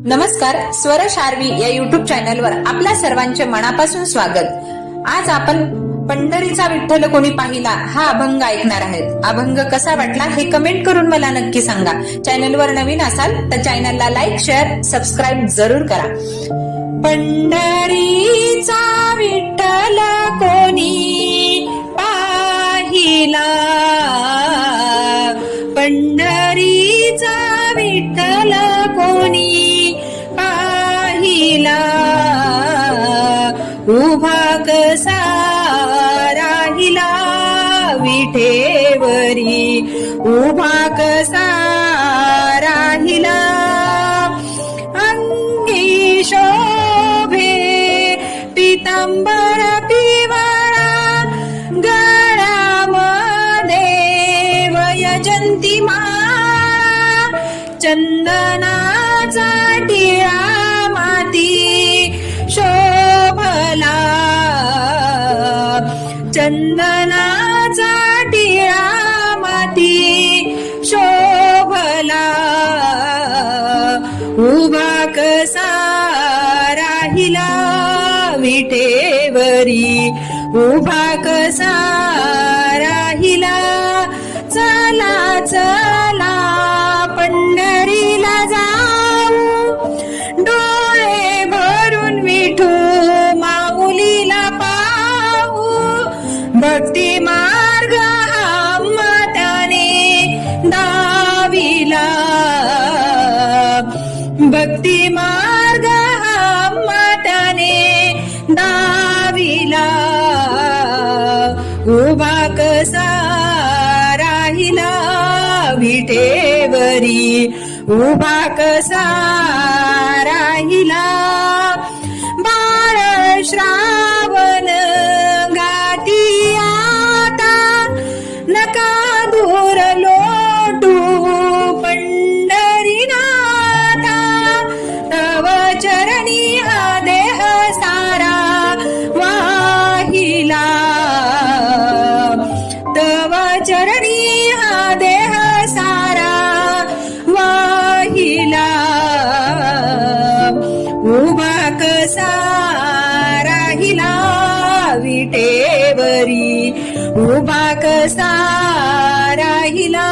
नमस्कार, स्वर शार्वी या युट्यूब चॅनलवर आपल्या सर्वांचे मनापासून स्वागत। आज आपण पंढरीचा विठ्ठल कोणी पाहिला हा अभंग ऐकणार आहेत। अभंग कसा वाटला हे कमेंट करून मला नक्की सांगा। चॅनलवर नवीन असाल तर चॅनलला लाईक, शेअर, सबस्क्राईब जरूर करा। पंढरीचा विठ्ठल कोणी पाहिला, पंढरीचा विठ्ठल कोणी पाहिला, उभा कसा राहिला विठेवरी, उभा कसा राहिला, अंगी शोभे पितांबर पिवळा, गळ्यामध्ये वैजयंती माळा, चंदनाचा टिळा माती शोभला, चंदनाचा टिळा माती शोभला, उभा कसा राहिला विठेवरी, उभा कसा राहिला, चला चला पंढरीला जाऊ, डोळे भरून विठू माऊलीला पाहू, भक्ती मार्ग आम्हा त्याने दाविला, भक्ती मार्ग आम्हा त्याने दाविला, उभा कसा राहिला विठेवरी, उभा कसा राहिला, बाळ श्रावण गाती आता, नका दूर लोटू पंढरीनाथा, तव चरणी हा देह सारा वाहिला, तव चरणी हा देह सारा वाहिला, उभा कसा राहिला विठेवरी, उभा कसा राहिला।